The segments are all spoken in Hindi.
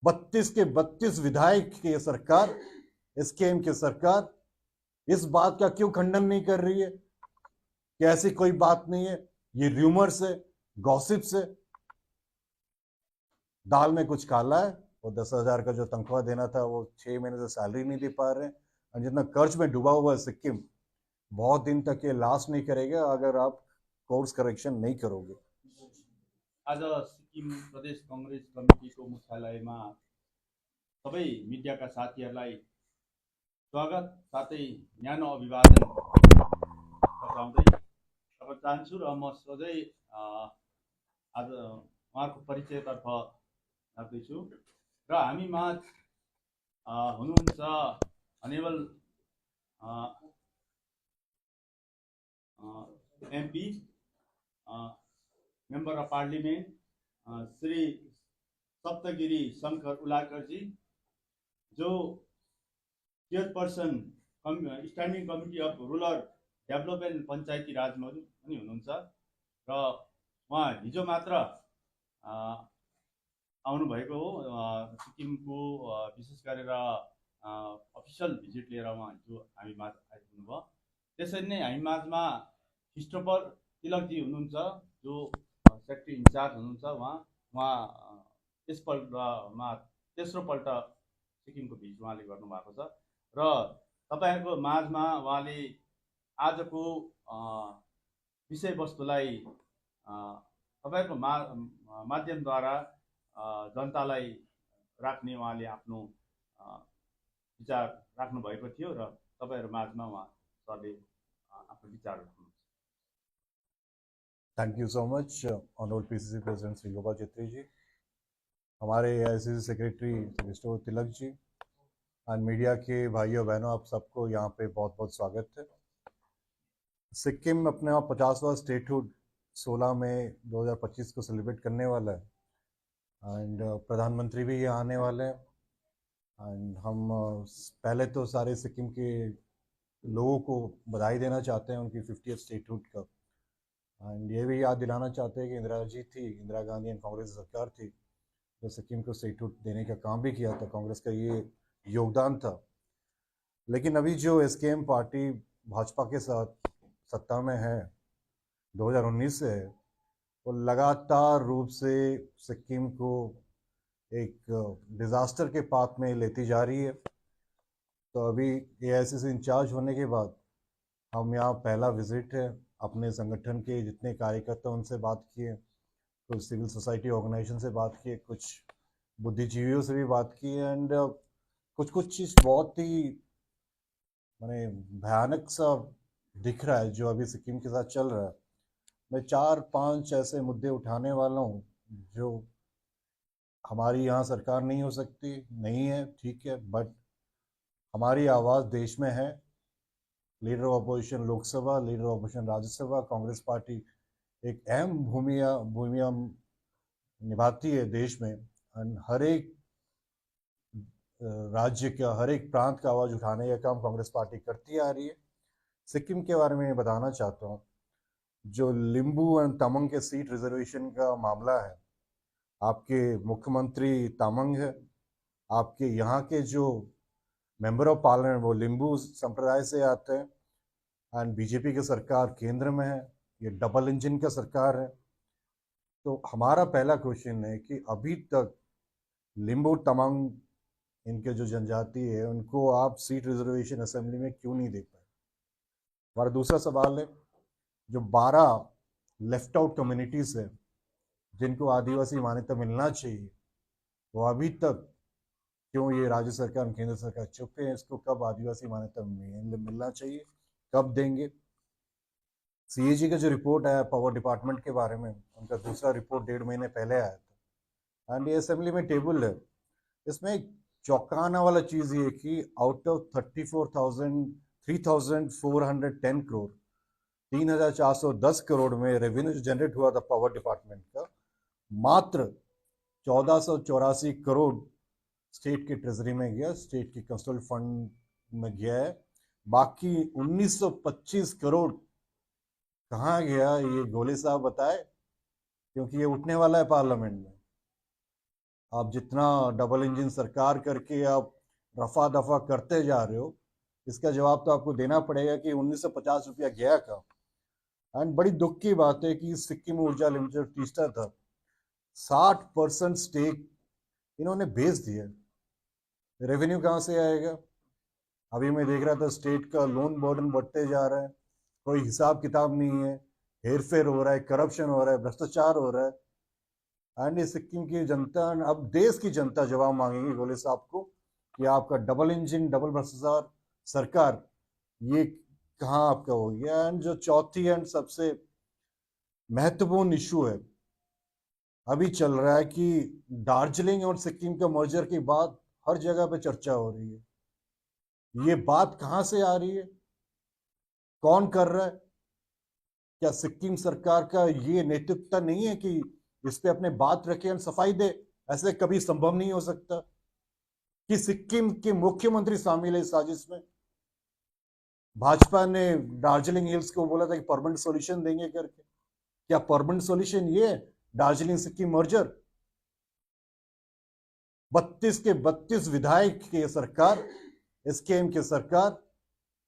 32 के 32 विधायक की सरकार, एसकेएम की सरकार इस बात का क्यों खंडन नहीं कर रही है कि ऐसी कोई बात नहीं है, ये र्यूमर्स है, गॉसिप्स है। दाल में कुछ काला है। वो 10,000 का जो तनख्वाह देना था वो 6 महीने से सैलरी नहीं दे पा रहे हैं, और जितना कर्ज में डूबा हुआ है सिक्किम, बहुत दिन तक ये लास्ट नहीं करेगा अगर आप कोर्स करेक्शन नहीं करोगे। आज सिक्किम प्रदेश कांग्रेस कमिटीको मुख्यालयमा सबै मिडियाका साथीहरूलाई स्वागत साथै न्यानो अभिवादन टक्राउँदै चाहन्छु र म सोझै आज उहाँहरूको परिचयतर्फ लाग्दैछु र हामीमाझ हुनुहुन्छ honourable MP member of parliament Shri Saptagiri Shankar Ulaka ji, जो chairperson standing committee of rural development Panchayati राजमा पनि हुनुहुन्छ र उहाँ हिजो मात्र आउनुभएको हो। सिक्किमको विशेष गरेर अफिसियल भिजिट लिएर उहाँ हिजो हामी माझ आइपुग्नुभयो। त्यसरी नै हामी माझमा क्रिस्टोफर तिलकजी हुनुहुन्छ, जो सेक्रेटरी इन्चार्ज हुनुहुन्छ। उहाँ यसपल्टमा तेस्रोपल्ट सिक्किमको भिजिट उहाँले गर्नुभएको छ र तपाईँहरूको माझमा उहाँले आजको विषयवस्तुलाई तपाईँहरूको माध्यमद्वारा जनतालाई राख्ने उहाँले आफ्नो विचार राख्नु भएको थियो र तपाईँहरू माझमा उहाँ सरले आफ्नो विचार राख्नुहुन्छ। Thank you so much honourable PCC president Shri Gopal Chhetri ji, हमारे AICC secretary Christopher Tilak ji, and media के भाइयों बहनों, आप सबको यहाँ पे बहुत बहुत स्वागत है। सिक्किम अपने 50वां स्टेटहुड 16 मई 2025 को सेलिब्रेट करने वाला है, एंड प्रधानमंत्री भी यहाँ आने वाले हैं। एंड हम पहले तो सारे सिक्किम के लोगों को बधाई देना चाहते हैं उनकी 50th स्टेटहुड का, एंड ये भी याद दिलाना चाहते हैं कि इंदिरा गांधी एंड कांग्रेस सरकार थी जो सिक्किम को स्टेटहुड देने का काम भी किया था, कांग्रेस का ये योगदान था। लेकिन अभी जो एसकेएम पार्टी भाजपा के साथ सत्ता में है 2019 से है, वो लगातार रूप से सिक्किम को एक डिज़ास्टर के पाथ में लेती जा रही है। तो अभी एआईसीसी इंचार्ज होने के बाद हम यहाँ पहला विजिट है, अपने संगठन के जितने कार्यकर्ता उनसे बात किए, कुछ सिविल सोसाइटी ऑर्गेनाइजेशन से बात किए, कुछ बुद्धिजीवियों से भी बात की, एंड कुछ चीज़ बहुत ही माने भयानक सा दिख रहा है जो अभी सिक्किम के साथ चल रहा है। मैं 4-5 ऐसे मुद्दे उठाने वाला हूँ जो हमारी यहाँ सरकार नहीं हो सकती, नहीं है, ठीक है, बट हमारी आवाज़ देश में है। Leader of opposition Lok Sabha, leader of opposition Rajya Sabha, Congress party एक अहम भूमिका निभाती है देश में, एंड हर एक राज्य का, हर एक प्रांत का आवाज़ उठाने का काम कांग्रेस पार्टी करती आ रही है। सिक्किम के बारे में बताना चाहता हूँ, जो लिम्बू एंड तमंग के सीट रिजर्वेशन का मामला है, आपके मुख्यमंत्री तमंग है, आपके यहाँ के जो मेंबर ऑफ पार्लियामेंट वो लिम्बू संप्रदाय से आते हैं, एंड बीजेपी की सरकार केंद्र में है, ये डबल इंजन का सरकार है। तो हमारा पहला क्वेश्चन है कि अभी तक लिम्बू तमंग इनके जो जनजाति है उनको आप सीट रिजर्वेशन असेंबली में क्यों नहीं दे पाए। हमारा दूसरा सवाल है, जो 12 लेफ्ट आउट कम्युनिटीज़ है जिनको आदिवासी मान्यता मिलना चाहिए, वो अभी तक क्यों ये राज्य सरकार और केंद्र सरकार चुप है। इसको कब आदिवासी मान्यता मिलना चाहिए, कब देंगे। सीएजी का जो रिपोर्ट आया पावर डिपार्टमेंट के बारे में, उनका दूसरा रिपोर्ट 1.5 महीने पहले आया था, एंड ये असेंबली में टेबल है। इसमें एक चौंकाना वाला चीज़ ये कि आउट ऑफ 3,410 करोड़, 3,410 करोड़ में रेवेन्यू जो जनरेट हुआ था पावर डिपार्टमेंट का, मात्र 1,484 करोड़ स्टेट के ट्रेजरी में गया, स्टेट के कंस्ट्रल फंड में गया है। बाकी 1,925 करोड़ कहाँ गया, ये गोले साहब बताए, क्योंकि ये उठने वाला है पार्लियामेंट में। आप जितना डबल इंजन सरकार करके आप रफा दफा करते जा रहे हो, इसका जवाब तो आपको देना पड़ेगा कि 1950 रुपया गया कहाँ। एंड बड़ी दुख की बात है कि सिक्किम ऊर्जा लिमिटेड तीसरा था, 60% स्टेक इन्होंने बेच दिया। रेवेन्यू कहाँ से आएगा? अभी मैं देख रहा था स्टेट का लोन बर्डन बढ़ते जा रहा है, कोई हिसाब किताब नहीं है, हेर फेर हो रहा है, करप्शन हो रहा है, भ्रष्टाचार हो रहा है। एंड ये सिक्किम की जनता, अब देश की जनता जवाब मांगेगी गोले साहब को कि आपका डबल इंजन डबल भ्रष्टाचार सरकार ये कहाँ आपका हो गया। एंड जो चौथी एंड सबसे महत्वपूर्ण इशू है अभी चल रहा है कि दार्जिलिंग और सिक्किम का मर्जर की बात हर जगह पे चर्चा हो रही है। ये बात कहाँ से आ रही है, कौन कर रहा है? क्या सिक्किम सरकार का ये नैतिकता नहीं है कि इस पे अपने बात रखे और सफाई दे? ऐसे कभी संभव नहीं हो सकता कि सिक्किम के मुख्यमंत्री शामिल है इस साजिश में। भाजपा ने दार्जिलिंग हिल्स को बोला था कि परमानेंट सॉल्यूशन देंगे करके। क्या परमानेंट सॉल्यूशन ये है दार्जिलिंग सिक्किम मर्जर? 32 के 32 विधायक की सरकार, एसकेएम की सरकार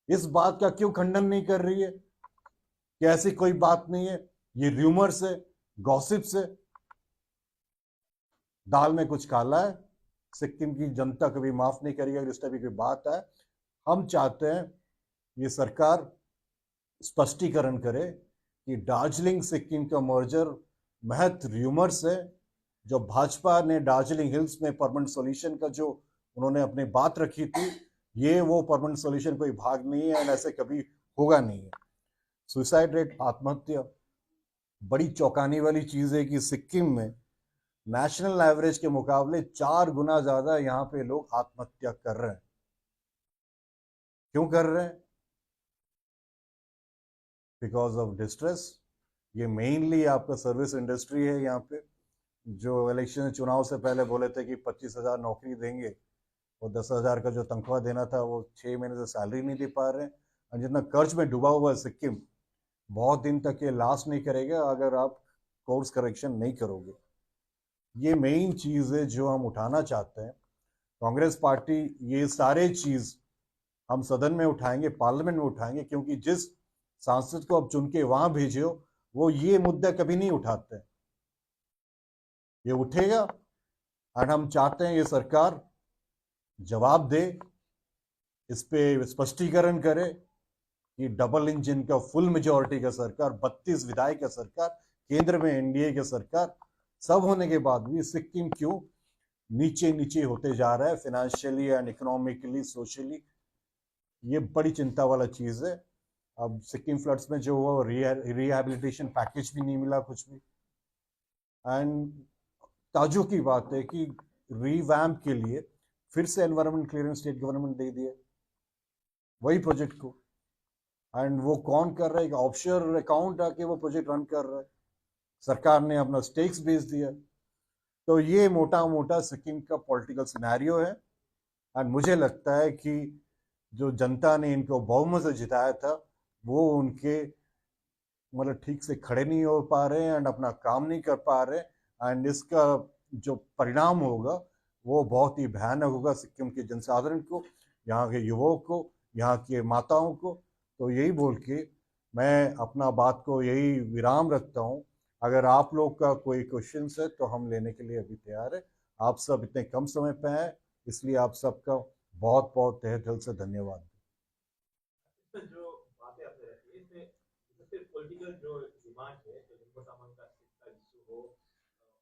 इस बात का क्यों खंडन नहीं कर रही है कि ऐसी कोई बात नहीं है, ये र्यूमर्स है, गॉसिप्स है। दाल में कुछ काला है। सिक्किम की जनता कभी माफ नहीं करेगी अगर इस टाइप की कोई बात है। हम चाहते हैं ये सरकार स्पष्टीकरण करे कि दार्जिलिंग सिक्किम का मर्जर महज र्यूमर्स है। जो भाजपा ने दार्जिलिंग हिल्स में परमानेंट सॉल्यूशन का जो उन्होंने अपनी बात रखी थी, ये वो परमानेंट सॉल्यूशन कोई भाग नहीं है, ऐसे कभी होगा नहीं है। सुसाइड रेट, आत्महत्या, बड़ी चौंकाने वाली चीज है कि सिक्किम में नेशनल एवरेज के मुकाबले 4 गुना ज्यादा यहाँ पे लोग आत्महत्या कर रहे हैं। क्यों कर रहे हैं? Because of distress. ये मेनली आपका सर्विस इंडस्ट्री है यहाँ पे, जो इलेक्शन चुनाव से पहले बोले थे कि 25,000 नौकरी देंगे और 10,000 का जो तनख्वाह देना था वो 6 महीने से सैलरी नहीं दे पा रहे हैं। और जितना कर्ज में डूबा हुआ है सिक्किम, बहुत दिन तक ये लास्ट नहीं करेगा अगर आप कोर्स करेक्शन नहीं करोगे। ये मेन चीज़ है जो हम उठाना चाहते हैं। कांग्रेस पार्टी ये सारे चीज़ हम सदन में उठाएंगे, पार्लियामेंट में उठाएंगे, क्योंकि जिस सांसद को आप चुन के वहां भेजे हो वो ये मुद्दा कभी नहीं उठाते। ये उठेगा और हम चाहते हैं ये सरकार जवाब दे, इस पे स्पष्टीकरण करे कि डबल इंजन का फुल मेजोरिटी का सरकार, 32 विधायक का सरकार, केंद्र में एनडीए की सरकार, सब होने के बाद भी सिक्किम क्यों नीचे नीचे होते जा रहा है फाइनेंशियली एंड इकोनॉमिकली, सोशली। ये बड़ी चिंता वाला चीज है। अब सिक्किम फ्लड्स में जो हुआ रिहैबिलिटेशन पैकेज भी नहीं मिला कुछ भी। एंड ताजुब की बात है कि रीवैम्प के लिए फिर से एनवायरमेंट क्लियरेंस स्टेट गवर्नमेंट दे दिया वही प्रोजेक्ट को। एंड वो कौन कर रहा है? ऑफशोर अकाउंट आके वो प्रोजेक्ट रन कर रहा है। सरकार ने अपना स्टेक्स बेच दिया। तो ये मोटा मोटा सिक्किम का पॉलिटिकल सिनेरियो है। एंड मुझे लगता है कि जो जनता ने इनको बहुमत से जिताया था वो उनके मतलब ठीक से खड़े नहीं हो पा रहे हैं एंड अपना काम नहीं कर पा रहे। एंड इसका जो परिणाम होगा वो बहुत ही भयानक होगा सिक्किम के जनसाधारण को, यहाँ के युवाओं को, यहाँ के माताओं को। तो यही बोल के मैं अपना बात को यही विराम रखता हूँ। अगर आप लोग का कोई क्वेश्चन है तो हम लेने के लिए अभी तैयार है। आप सब इतने कम समय पे हैं, इसलिए आप सबका बहुत बहुत तहे दिल से धन्यवाद। जो बातें आपने रखी है इसमें सबसे पॉलिटिकल जो डिमांड है, जो लिंगो तामांग का इशू हो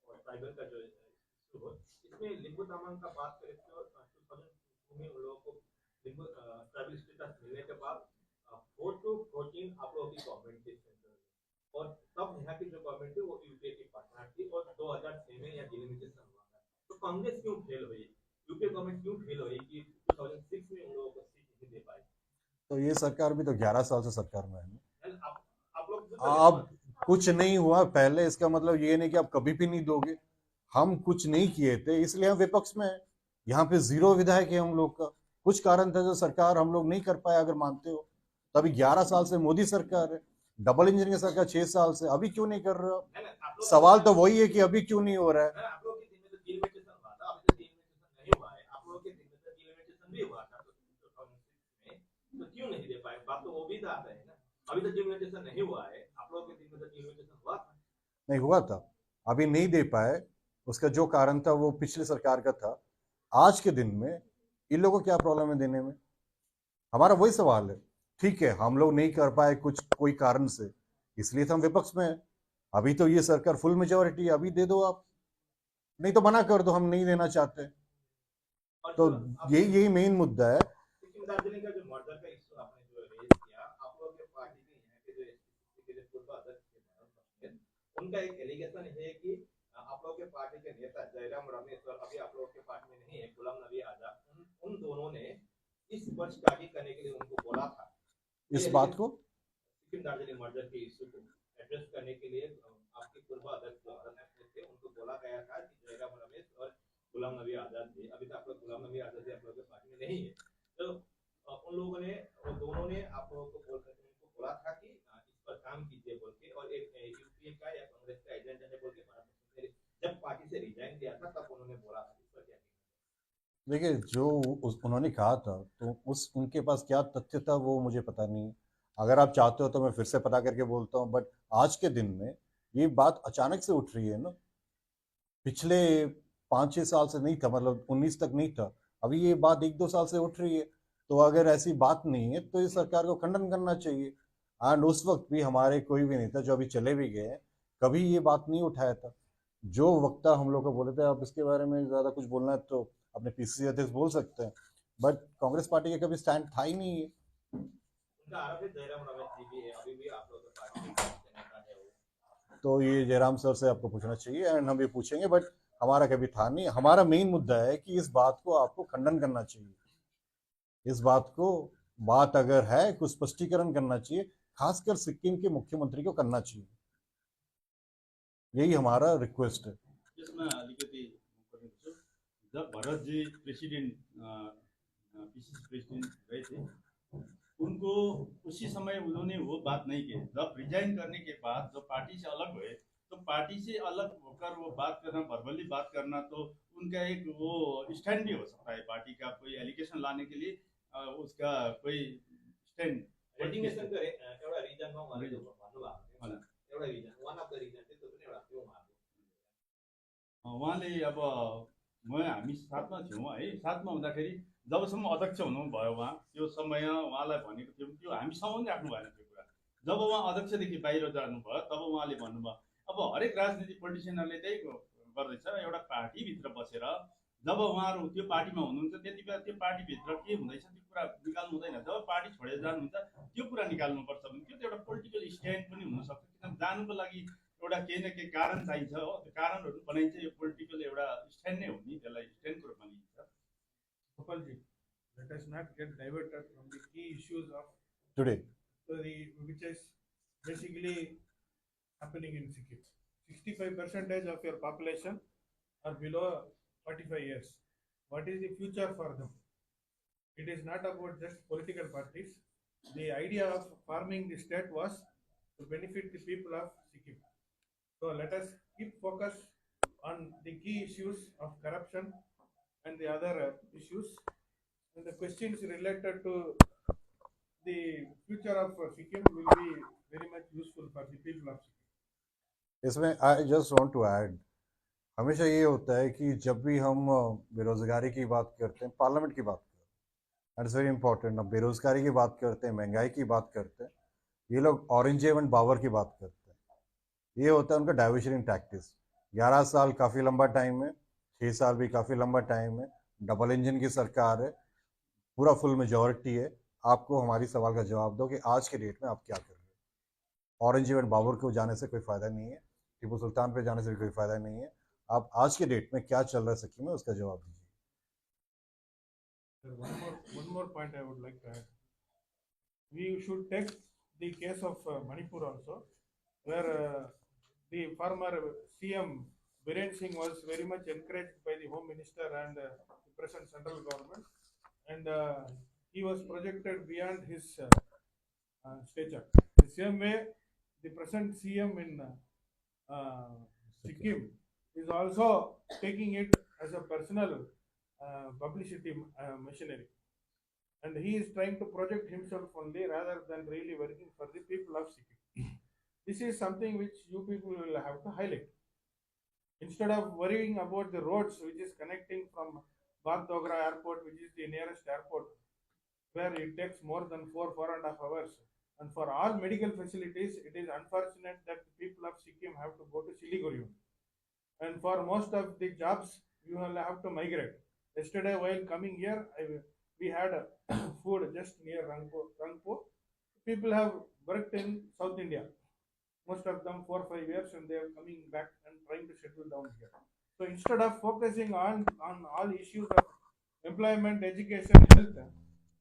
और ट्राइबल का जो इशू हो, इसमें लिंगो तामांग का बात करें तो 2002 में उन लोगों को लिंगो ट्राइबल स्टेटस मिलने के बाद 4 to 14 आप लोगों की गवर्नमेंट थी सेंट्रल, और तब यहाँ की जो गवर्नमेंट थी वो यूपीए की पार्टनर थी और 2006 में यहाँ डिलिमिटेशन हुआ था। तो कांग्रेस क्यों फेल हुई, यूपीए गवर्नमेंट क्यों फेल हुई कि 2006 में उन लोगों को सीट नहीं दे पाई? तो ये सरकार भी तो 11 साल से सरकार में है। आप लोग अब कुछ नहीं हुआ पहले, इसका मतलब ये नहीं कि आप कभी भी नहीं दोगे। हम कुछ नहीं किए थे इसलिए हम विपक्ष में है। यहाँ पे 0 विधायक है हम लोग का। कुछ कारण था जो सरकार हम लोग नहीं कर पाए, अगर मानते हो। तभी 11 साल से मोदी सरकार है, डबल इंजन की सरकार 6 साल से। अभी क्यों नहीं कर रहे हो? सवाल तो वही है कि अभी क्यों नहीं हो रहा है। भी हुआ था तो 2006 में, तो क्यों नहीं दे पाए? बात तो वो भी तो आता है ना। अभी तक डिमोनेटाइजेशन नहीं हुआ है, आप लोगों के दिन में तो डिमोनेटाइजेशन हुआ था। नहीं हुआ था, अभी नहीं दे पाए। उसका जो कारण था वो पिछले सरकार का था। आज के दिन में इन लोगों को क्या प्रॉब्लम है देने में? हमारा वही सवाल है। ठीक है, हम लोग नहीं कर पाए कुछ कोई कारण से, इसलिए तो हम विपक्ष में हैं। अभी तो ये सरकार फुल मेजोरिटी है, अभी दे दो आप, नहीं तो मना कर दो, हम नहीं देना चाहते। और तो जो आप यही मेन मुद्दा है। सिक्किम दार्जिलिंग का जो मर्डर का इशू आपने जो रेज किया, आप लोगों के पार्टी के यहाँ के जो एसपीसीसी के जो पूर्व अध्यक्ष थे मनोज बस्नेल, उनका एक एलिगेशन है कि आप लोगों के पार्टी के नेता जयराम रमेश और अभी आप लोगों के पार्टी में नहीं है गुलाम नबी आजाद, उन दोनों ने इस पर स्टडी करने के लिए उनको बोला था। इस बात को सिक्किम दार्जिलिंग मर्डर के इशू को एड्रेस करने के लिए आपके पूर्व अध्यक्ष जो अरुण थे उनको बोला गया था कि जयराम रमेश और गुलाम नबी आजाद थे। अभी तक आप लोग गुलाम नबी आजाद आप लोगों के पार्टी में नहीं है, तो उन लोगों ने, वो दोनों ने आप लोगों को उनको बोला था कि इस पर काम कीजिए बोल के, और एक यूपीए का या कांग्रेस का एजेंडा है बोल के जब पार्टी से रिजाइन दिया था तब उन्होंने बोला था। इस पर क्या? देखिए, जो उन्होंने कहा था तो उनके पास क्या तथ्य था वो मुझे पता नहीं। अगर आप चाहते हो तो मैं फिर से पता करके बोलता हूँ, बट आज के दिन में ये बात अचानक से उठ रही है ना। पिछले 5-6 साल से नहीं था, मतलब 19 तक नहीं था, अभी ये बात 1-2 साल से उठ रही है। तो अगर ऐसी बात नहीं है तो इस सरकार को खंडन करना चाहिए। एंड उस वक्त भी हमारे कोई भी नेता जो अभी चले भी गए, कभी ये बात नहीं उठाया था। जो वक्ता हम लोग को बोले थे, आप इसके बारे में ज़्यादा कुछ बोलना है तो अपने पीसीसी अध्यक्ष बोल सकते हैं, बट कांग्रेस पार्टी का कभी स्टैंड था ही नहीं है। उनका आरोप है जयराम रमेश जी भी है, अभी भी आप लोगों के पार्टी के नेता है वो। तो ये जयराम सर से आपको पूछना चाहिए एंड हम भी पूछेंगे, बट हमारा कभी था नहीं। हमारा मेन मुद्दा है कि इस बात को आपको खंडन करना चाहिए। इस बात को, बात अगर है कुछ स्पष्टीकरण करना चाहिए, खासकर सिक्किम के मुख्यमंत्री को करना चाहिए। यही हमारा रिक्वेस्ट है। यसमा अलिकति म गर्छु। जब भरतजी प्रेसिडेंट पीसीसी प्रेसिडेंट रहे थे, उनको उसी समय उन्होंने वो बात नहीं की। जब रिजाइन करने के बाद जब पार्टी से अलग हुए, तो पार्टी से अलग होकर वो बात करना, वर्बली बात करना, तो उनका एक वो स्टैंड भी हो सकता है पार्टी का। कोई एलिगेशन लाने के लिए उसका कोई स्टैंड रेजिग्नेसन को एउटा रिजनमा उहाँले जो भन्नुभएको थियो, एउटा reason, one of the reason चाहिँ त्यो पनि एउटा थियो उहाँको। उहाँले अब हामी साथमा थियौँ है। साथमा हुँदाखेरि जबसम्म अध्यक्ष हुनुभयो उहाँ, त्यो समय उहाँलाई भनेको थियौँ, त्यो हामीसँग पनि राख्नु भएन त्यो कुरा। जब उहाँ अध्यक्षदेखि बाहिर जानुभयो तब उहाँले भन्नुभयो। अब हरेक राजनीतिक पोलिटिसियनहरूले त्यही गर्दैछ, एउटा पार्टीभित्र बसेर जब उहाँहरू त्यो पार्टीमा हुनुहुन्छ त्यति बेला त्यो पार्टीभित्र के हुँदैछ त्यो कुरा निकाल्नु हुँदैन। जब पार्टी छोडेर जानुहुन्छ त्यो कुरा निकाल्नुपर्छ भने त्यो त एउटा पोलिटिकल स्ट्यान्ड पनि हुनसक्छ। किनभने जानुको लागि एउटा केही न केही कारण चाहिन्छ हो, त्यो कारणहरू बनाइन्छ। यो पोलिटिकल एउटा स्ट्यान्ड नै हो नि, त्यसलाई स्ट्यान्डको रूपमा लिइन्छ। Gopalji, let us not get diverted from the key issues of today which is basically happening in Sikkim. 65% of your population are below 45 years. What is the future for them? It is not about just political parties. The idea of forming the state was to benefit the people of Sikkim. So let us keep focus on the key issues of corruption and the other issues. And the questions related to the future of Sikkim will be very much useful for the people of Sikkim. इसमें I just want to add, हमेशा ये होता है कि जब भी हम बेरोजगारी की बात करते हैं, पार्लियामेंट की बात करते हैं, इट्स वेरी इंपॉर्टेंट। अब बेरोजगारी की बात करते हैं, महंगाई की बात करते हैं, ये लोग औरंगजेब एंड बाबर की बात करते हैं। ये होता है उनका डाइवर्जनिंग टैक्टिस। 11 साल काफ़ी लंबा टाइम है, 6 साल भी काफ़ी लंबा टाइम है। डबल इंजन की सरकार है, पूरा फुल मेजॉरिटी है। आपको हमारी सवाल का जवाब दो कि आज के डेट में आप क्या कर रहे हो। औरंगजेब एंड बाबर को जाने से कोई फ़ायदा नहीं है, टीपू सुल्तान पे जाने से भी कोई फ़ायदा नहीं है। आप आज के डेट में क्या चल रहा है सिक्किम में, उसका जवाब दीजिए। One more point I would like to add. We should take the case of Manipur also, where the former CM Biren Singh was very much encouraged by the Home Minister and the present central government, and he was projected beyond his stature. The same way, the present CM in Sikkim is also taking it as a personal publicity machinery. and he is trying to project himself only rather than really working for the people of Sikkim. This is something which you people will have to highlight. Instead of worrying about the roads which is connecting from Bagdogra airport, which is the nearest airport, where it takes more than 4.5 hours. And for all medical facilities, it is unfortunate that the people of Sikkim have to go to Siliguri. And for most of the jobs, you will have to migrate. Yesterday, while coming here, we had food just near Rangpo. People have worked in South India, most of them 4 or 5 years, and they are coming back and trying to settle down here. So instead of focusing on all issues of employment, education, health,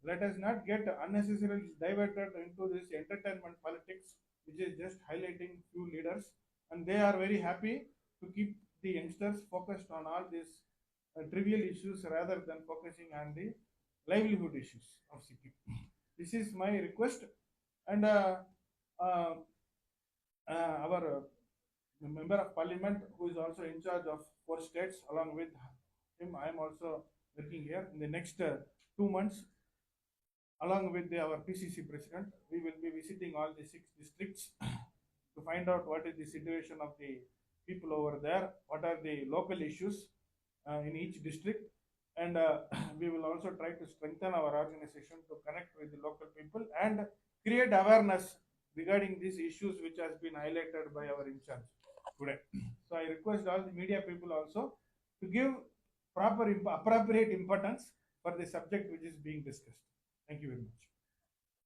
let us not get unnecessarily diverted into this entertainment politics, which is just highlighting few leaders, and they are very happy to keep the youngsters focused on all these trivial issues rather than focusing on the livelihood issues of Sikkim. This is my request, and uh, our member of parliament, who is also in charge of 4 states, along with him, I am also working here. In the next 2 months, along with our PCC president, we will be visiting all the 6 districts to find out what is the situation of the people over there, what are the local issues in each district, and we will also try to strengthen our organization to connect with the local people and create awareness regarding these issues which has been highlighted by our in charge today. So I request all the media people also to give appropriate importance for the subject which is being discussed. Thank you very much.